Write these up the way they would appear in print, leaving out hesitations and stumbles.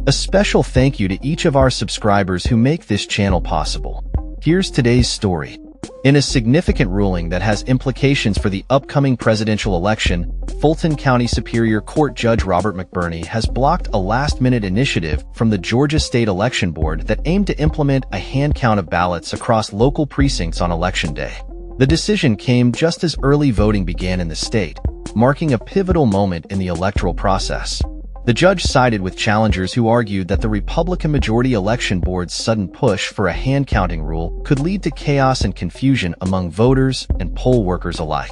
A special thank you to each of our subscribers who make this channel possible. Here's today's story. In a significant ruling that has implications for the upcoming presidential election, Fulton County Superior Court Judge Robert McBurney has blocked a last-minute initiative from the Georgia State Election Board that aimed to implement a hand count of ballots across local precincts on Election Day. The decision came just as early voting began in the state, marking a pivotal moment in the electoral process. The judge sided with challengers who argued that the Republican-majority election board's sudden push for a hand-counting rule could lead to chaos and confusion among voters and poll workers alike.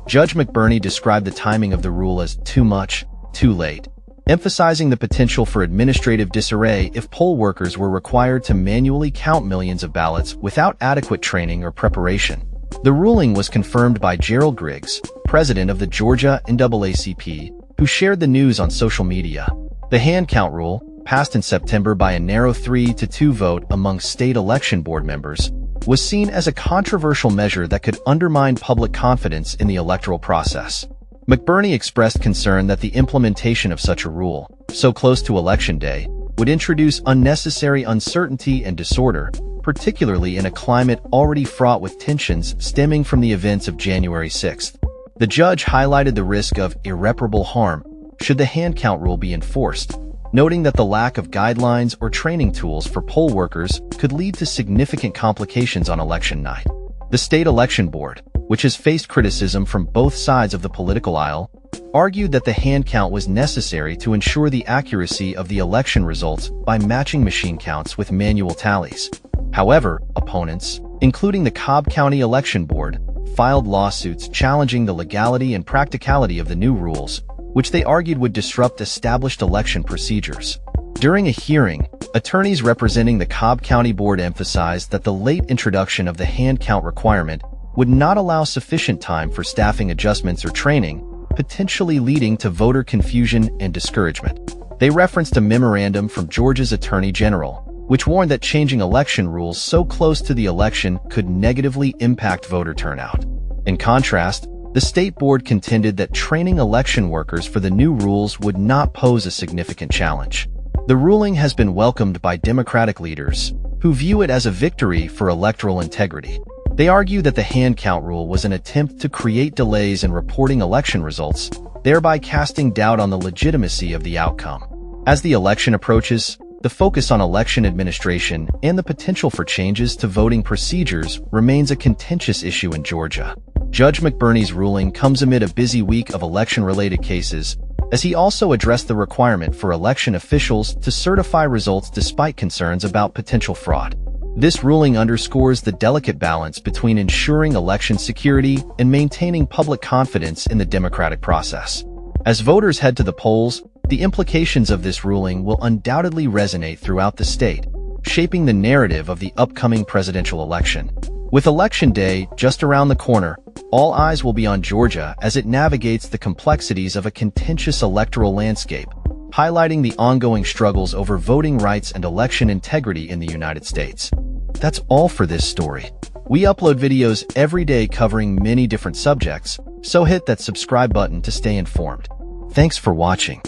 Judge McBurney described the timing of the rule as too much, too late, emphasizing the potential for administrative disarray if poll workers were required to manually count millions of ballots without adequate training or preparation. The ruling was confirmed by Gerald Griggs, president of the Georgia NAACP, who shared the news on social media. The hand count rule, passed in September by a narrow 3-2 vote among state election board members, was seen as a controversial measure that could undermine public confidence in the electoral process. McBurney expressed concern that the implementation of such a rule, so close to Election Day, would introduce unnecessary uncertainty and disorder, particularly in a climate already fraught with tensions stemming from the events of January 6th. The judge highlighted the risk of irreparable harm should the hand count rule be enforced, noting that the lack of guidelines or training tools for poll workers could lead to significant complications on election night. The state election board, which has faced criticism from both sides of the political aisle, argued that the hand count was necessary to ensure the accuracy of the election results by matching machine counts with manual tallies. However, opponents, including the Cobb County Election Board, filed lawsuits challenging the legality and practicality of the new rules, which they argued would disrupt established election procedures. During a hearing, attorneys representing the Cobb County Board emphasized that the late introduction of the hand count requirement would not allow sufficient time for staffing adjustments or training, potentially leading to voter confusion and discouragement. They referenced a memorandum from Georgia's Attorney General, which warned that changing election rules so close to the election could negatively impact voter turnout. In contrast, the state board contended that training election workers for the new rules would not pose a significant challenge. The ruling has been welcomed by Democratic leaders, who view it as a victory for electoral integrity. They argue that the hand count rule was an attempt to create delays in reporting election results, thereby casting doubt on the legitimacy of the outcome. As the election approaches, the focus on election administration and the potential for changes to voting procedures remains a contentious issue in Georgia. Judge McBurney's ruling comes amid a busy week of election-related cases, as he also addressed the requirement for election officials to certify results despite concerns about potential fraud. This ruling underscores the delicate balance between ensuring election security and maintaining public confidence in the democratic process. As voters head to the polls, the implications of this ruling will undoubtedly resonate throughout the state, shaping the narrative of the upcoming presidential election. With Election Day just around the corner, all eyes will be on Georgia as it navigates the complexities of a contentious electoral landscape, highlighting the ongoing struggles over voting rights and election integrity in the United States. That's all for this story. We upload videos every day covering many different subjects, so hit that subscribe button to stay informed. Thanks for watching.